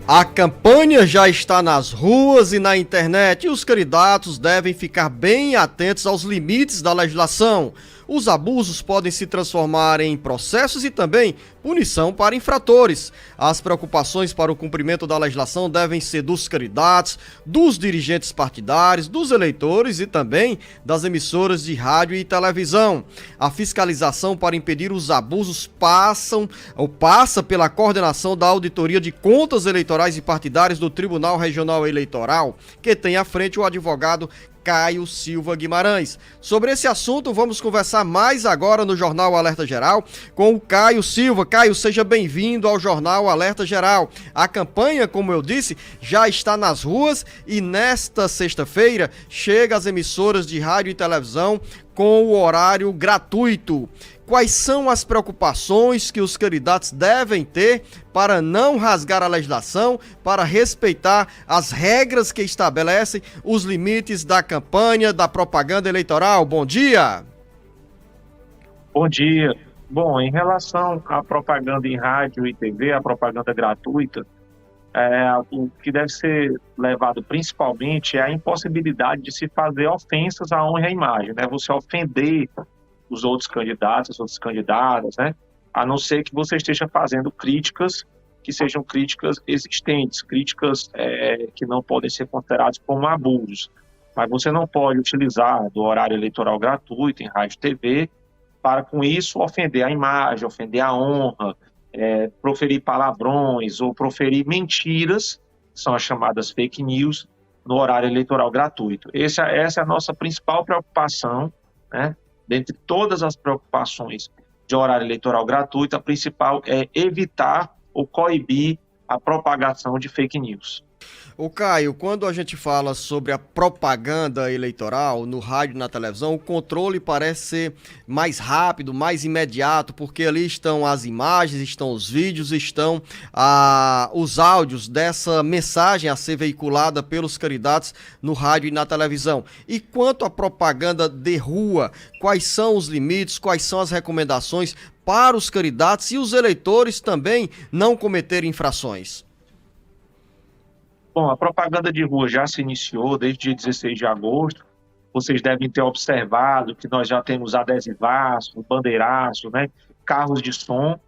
A campanha já está nas ruas e na internet e os candidatos devem ficar bem atentos aos limites da legislação. Os abusos podem se transformar em processos e também punição para infratores. As preocupações para o cumprimento da legislação devem ser dos candidatos, dos dirigentes partidários, dos eleitores e também das emissoras de rádio e televisão. A fiscalização para impedir os abusos passa pela coordenação da Auditoria de Contas Eleitorais e Partidárias do Tribunal Regional Eleitoral, que tem à frente o advogado Caio Silva Guimarães. Sobre esse assunto, vamos conversar mais agora no Jornal Alerta Geral com o Caio Silva. Caio, seja bem-vindo ao Jornal Alerta Geral. A campanha, como eu disse, já está nas ruas e nesta sexta-feira chega às emissoras de rádio e televisão com o horário gratuito. Quais são as preocupações que os candidatos devem ter para não rasgar a legislação, para respeitar as regras que estabelecem os limites da campanha, da propaganda eleitoral? Bom dia! Bom dia. Bom, em relação à propaganda em rádio e TV, a propaganda gratuita, o que deve ser levado principalmente é a impossibilidade de se fazer ofensas à honra e à imagem, né? Você ofender os outros candidatos, as outras candidatas, né? A não ser que você esteja fazendo críticas que sejam críticas existentes, críticas que não podem ser consideradas como abusos. Mas você não pode utilizar do horário eleitoral gratuito em rádio e TV para, com isso, ofender a imagem, ofender a honra, proferir palavrões ou proferir mentiras, que são as chamadas fake news, no horário eleitoral gratuito. Essa é a nossa principal preocupação, né? Dentre todas as preocupações de horário eleitoral gratuito, a principal é evitar ou coibir a propagação de fake news. Ô Caio, quando a gente fala sobre a propaganda eleitoral no rádio e na televisão, o controle parece ser mais rápido, mais imediato, porque ali estão as imagens, estão os vídeos, estão os áudios dessa mensagem a ser veiculada pelos candidatos no rádio e na televisão. E quanto à propaganda de rua, quais são os limites, quais são as recomendações para os candidatos e os eleitores também não cometerem infrações? Bom, a propaganda de rua já se iniciou desde dia 16 de agosto. Vocês devem ter observado que nós já temos adesivaço, bandeiraço, né, carros de som.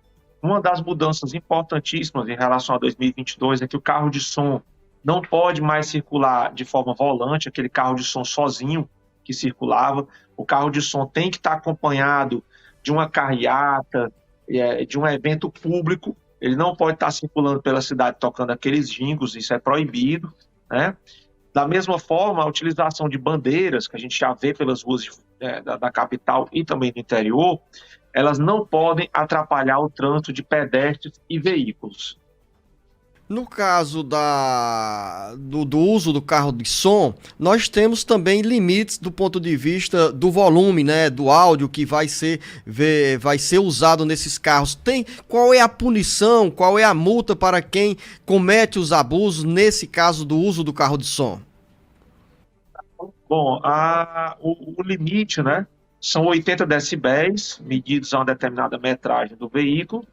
Uma das mudanças importantíssimas em relação a 2022 é que o carro de som não pode mais circular de forma volante, aquele carro de som sozinho que circulava. O carro de som tem que estar acompanhado de uma carreata, de um evento público. Ele não pode estar circulando pela cidade tocando aqueles jingles, isso é proibido, né? Da mesma forma, a utilização de bandeiras, que a gente já vê pelas ruas da capital e também do interior, elas não podem atrapalhar o trânsito de pedestres e veículos. No caso do uso do carro de som, nós temos também limites do ponto de vista do volume, né, do áudio que vai ser usado nesses carros. Qual é a punição, qual é a multa para quem comete os abusos nesse caso do uso do carro de som? Bom, o limite, né, são 80 decibéis, medidos a uma determinada metragem do veículo.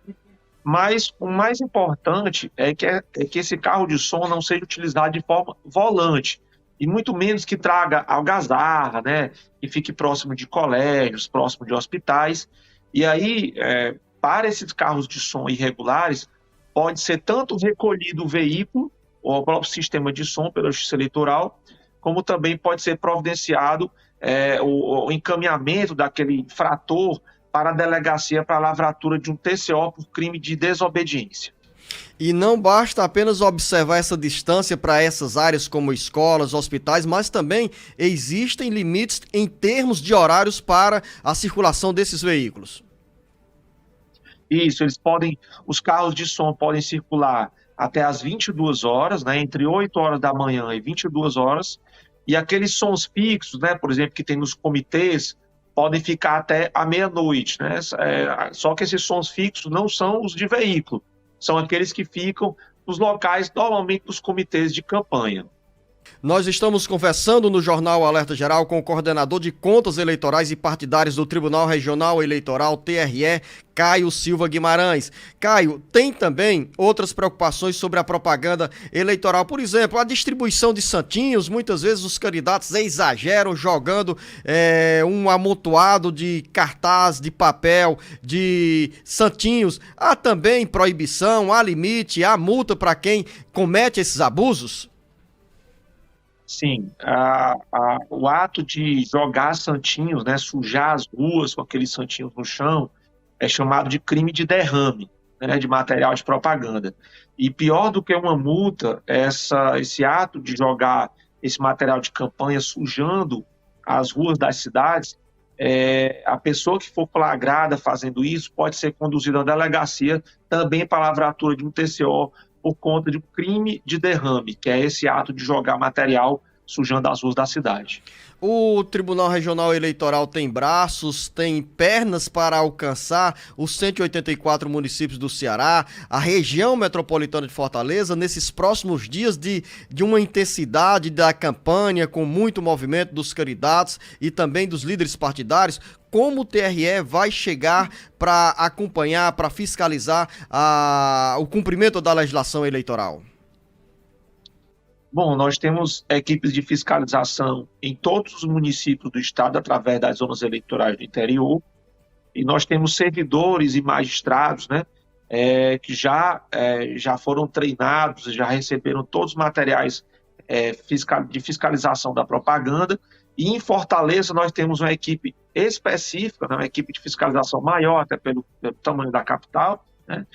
Mas o mais importante é que esse carro de som não seja utilizado de forma volante, e muito menos que traga algazarra, né, que fique próximo de colégios, próximo de hospitais. E aí, para esses carros de som irregulares, pode ser tanto recolhido o veículo, ou o próprio sistema de som pela Justiça Eleitoral, como também pode ser providenciado o encaminhamento daquele infrator para a delegacia para a lavratura de um TCO por crime de desobediência. E não basta apenas observar essa distância para essas áreas como escolas, hospitais, mas também existem limites em termos de horários para a circulação desses veículos. Isso, os carros de som podem circular até às 22 horas, né, entre 8 horas da manhã e 22 horas, e aqueles sons fixos, né, por exemplo, que tem nos comitês, podem ficar até a meia-noite, né? Só que esses sons fixos não são os de veículo, são aqueles que ficam nos locais, normalmente, dos comitês de campanha. Nós estamos conversando no Jornal Alerta Geral com o coordenador de Contas Eleitorais e Partidárias do Tribunal Regional Eleitoral, TRE, Caio Silva Guimarães. Caio, tem também outras preocupações sobre a propaganda eleitoral. Por exemplo, a distribuição de santinhos. Muitas vezes os candidatos exageram jogando um amontoado de cartaz, de papel, de santinhos. Há também proibição, há limite, há multa para quem comete esses abusos? Sim, o ato de jogar santinhos, né, sujar as ruas com aqueles santinhos no chão, é chamado de crime de derrame, né, de material de propaganda. E pior do que uma multa, esse ato de jogar esse material de campanha sujando as ruas das cidades, a pessoa que for flagrada fazendo isso pode ser conduzida à delegacia, também para a lavratura de um TCO, por conta de um crime de derrame, que é esse ato de jogar material sujando as ruas da cidade. O Tribunal Regional Eleitoral tem braços, tem pernas para alcançar os 184 municípios do Ceará, a região metropolitana de Fortaleza, nesses próximos dias de uma intensidade da campanha, com muito movimento dos candidatos e também dos líderes partidários. Como o TRE vai chegar para acompanhar, para fiscalizar o cumprimento da legislação eleitoral? Bom, nós temos equipes de fiscalização em todos os municípios do estado, através das zonas eleitorais do interior, e nós temos servidores e magistrados, né, que já foram treinados, já receberam todos os materiais de fiscalização da propaganda, e em Fortaleza nós temos uma equipe específica, né, uma equipe de fiscalização maior, até pelo tamanho da capital, né,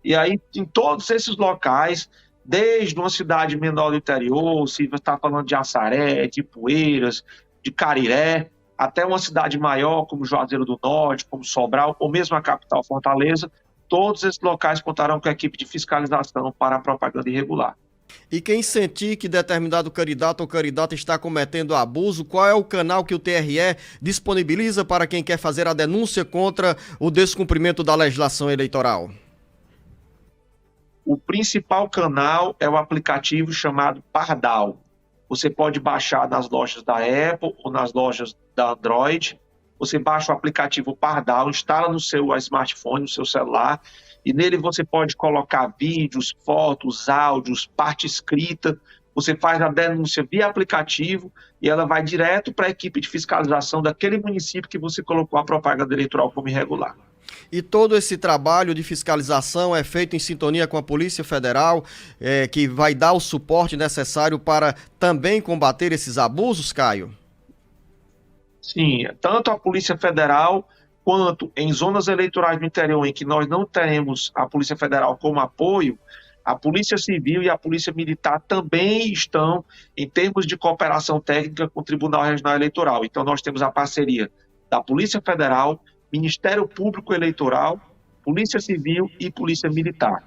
e aí em todos esses locais, desde uma cidade menor do interior, se você está falando de Assaré, de Poeiras, de Cariré, até uma cidade maior como Juazeiro do Norte, como Sobral, ou mesmo a capital Fortaleza, todos esses locais contarão com a equipe de fiscalização para a propaganda irregular. E quem sentir que determinado candidato ou candidata está cometendo abuso, qual é o canal que o TRE disponibiliza para quem quer fazer a denúncia contra o descumprimento da legislação eleitoral? O principal canal é o aplicativo chamado Pardal. Você pode baixar nas lojas da Apple ou nas lojas da Android. Você baixa o aplicativo Pardal, instala no seu smartphone, no seu celular, e nele você pode colocar vídeos, fotos, áudios, parte escrita. Você faz a denúncia via aplicativo e ela vai direto para a equipe de fiscalização daquele município que você colocou a propaganda eleitoral como irregular. E todo esse trabalho de fiscalização é feito em sintonia com a Polícia Federal, que vai dar o suporte necessário para também combater esses abusos, Caio? Sim, tanto a Polícia Federal quanto em zonas eleitorais do interior em que nós não teremos a Polícia Federal como apoio, a Polícia Civil e a Polícia Militar também estão em termos de cooperação técnica com o Tribunal Regional Eleitoral. Então nós temos a parceria da Polícia Federal, Ministério Público Eleitoral, Polícia Civil e Polícia Militar.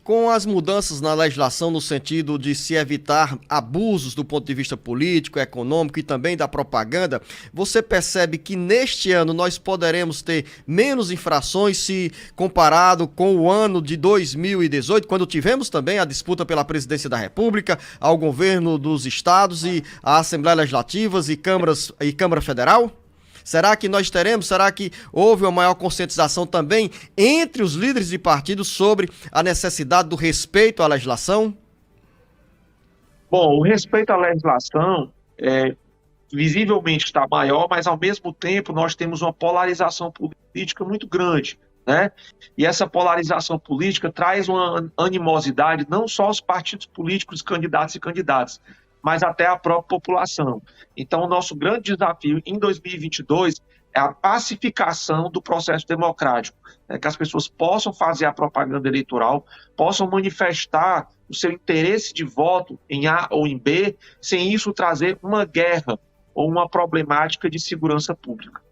Com as mudanças na legislação no sentido de se evitar abusos do ponto de vista político, econômico e também da propaganda, você percebe que neste ano nós poderemos ter menos infrações se comparado com o ano de 2018, quando tivemos também a disputa pela presidência da República, ao governo dos estados e a Assembleia Legislativa e Câmara Federal? Será que nós teremos? Será que houve uma maior conscientização também entre os líderes de partidos sobre a necessidade do respeito à legislação? Bom, o respeito à legislação visivelmente está maior, mas ao mesmo tempo nós temos uma polarização política muito grande, né? E essa polarização política traz uma animosidade não só aos partidos políticos, candidatos e candidatas, mas até a própria população. Então, o nosso grande desafio em 2022 é a pacificação do processo democrático, que as pessoas possam fazer a propaganda eleitoral, possam manifestar o seu interesse de voto em A ou em B, sem isso trazer uma guerra ou uma problemática de segurança pública.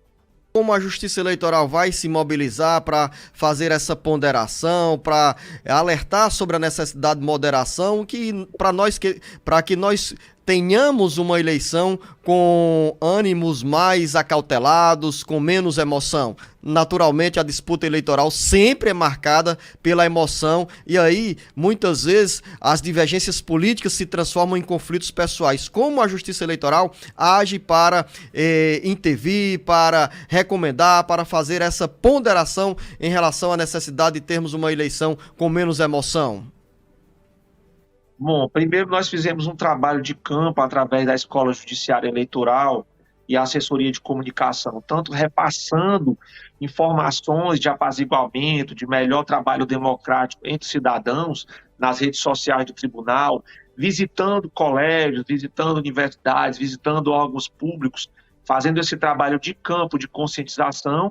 Como a Justiça Eleitoral vai se mobilizar para fazer essa ponderação, para alertar sobre a necessidade de moderação, para que nós tenhamos uma eleição com ânimos mais acautelados, com menos emoção. Naturalmente, a disputa eleitoral sempre é marcada pela emoção e aí, muitas vezes, as divergências políticas se transformam em conflitos pessoais. Como a Justiça Eleitoral age para intervir, para recomendar, para fazer essa ponderação em relação à necessidade de termos uma eleição com menos emoção? Bom, primeiro nós fizemos um trabalho de campo através da Escola Judiciária Eleitoral e a assessoria de comunicação, tanto repassando informações de apaziguamento, de melhor trabalho democrático entre cidadãos nas redes sociais do tribunal, visitando colégios, visitando universidades, visitando órgãos públicos, fazendo esse trabalho de campo, de conscientização,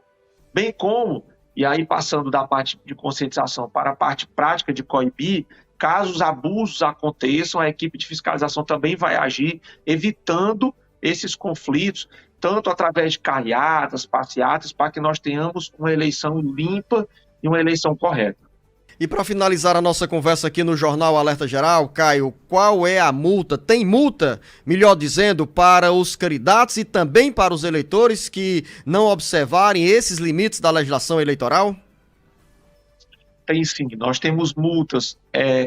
bem como, e aí passando da parte de conscientização para a parte prática de coibir, caso os abusos aconteçam, a equipe de fiscalização também vai agir, evitando esses conflitos, tanto através de carreatas, passeatas, para que nós tenhamos uma eleição limpa e uma eleição correta. E para finalizar a nossa conversa aqui no Jornal Alerta Geral, Caio, qual é a multa? Tem multa, melhor dizendo, para os candidatos e também para os eleitores que não observarem esses limites da legislação eleitoral? Tem sim, nós temos multas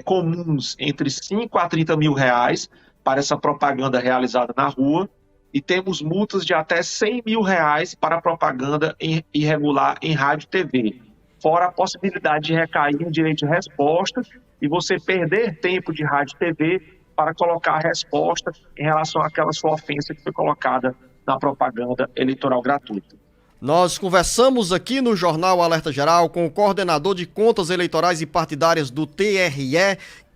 comuns entre 5 a 30 mil reais para essa propaganda realizada na rua e temos multas de até 100 mil reais para propaganda irregular em rádio e TV, fora a possibilidade de recair em direito de resposta e você perder tempo de rádio e TV para colocar a resposta em relação àquela sua ofensa que foi colocada na propaganda eleitoral gratuita. Nós conversamos aqui no Jornal Alerta Geral com o coordenador de contas eleitorais e partidárias do TRE,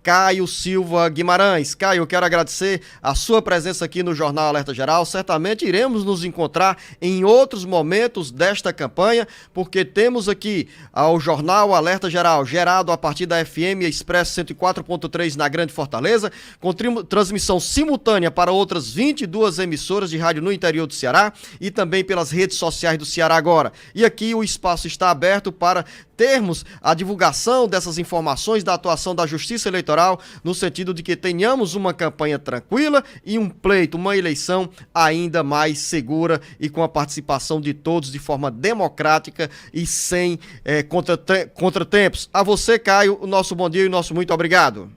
Caio Silva Guimarães. Caio, eu quero agradecer a sua presença aqui no Jornal Alerta Geral. Certamente iremos nos encontrar em outros momentos desta campanha, porque temos aqui o Jornal Alerta Geral, gerado a partir da FM Expresso 104.3 na Grande Fortaleza, com transmissão simultânea para outras 22 emissoras de rádio no interior do Ceará e também pelas redes sociais do Ceará Agora. E aqui o espaço está aberto para termos a divulgação dessas informações da atuação da Justiça Eleitoral, no sentido de que tenhamos uma campanha tranquila e um pleito, uma eleição ainda mais segura e com a participação de todos de forma democrática e sem contratempos. A você, Caio, o nosso bom dia e o nosso muito obrigado.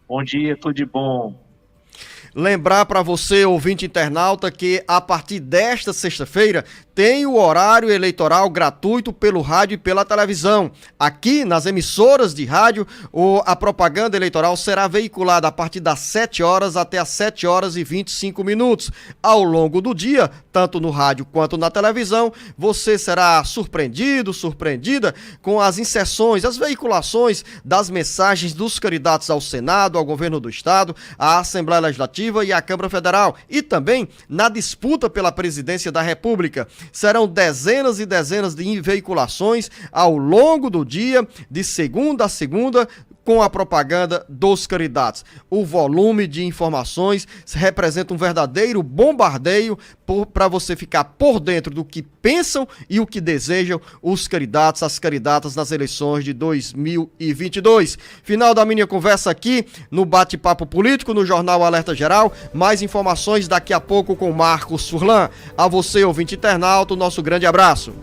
Bom dia, tudo de bom. Lembrar para você, ouvinte internauta, que a partir desta sexta-feira tem o horário eleitoral gratuito pelo rádio e pela televisão. Aqui nas emissoras de rádio, a propaganda eleitoral será veiculada a partir das 7 horas até as 7 horas e 25 minutos. Ao longo do dia, tanto no rádio quanto na televisão, você será surpreendido, surpreendida com as inserções, as veiculações das mensagens dos candidatos ao Senado, ao governo do Estado, à Assembleia Legislativa e à Câmara Federal, e também na disputa pela presidência da República. Serão dezenas e dezenas de veiculações ao longo do dia, de segunda a segunda, com a propaganda dos candidatos. O volume de informações representa um verdadeiro bombardeio para você ficar por dentro do que pensam e o que desejam os candidatos, as candidatas nas eleições de 2022. Final da minha conversa aqui no Bate-Papo Político, no Jornal Alerta Geral. Mais informações daqui a pouco com Marcos Furlan. A você, ouvinte internauta, o nosso grande abraço.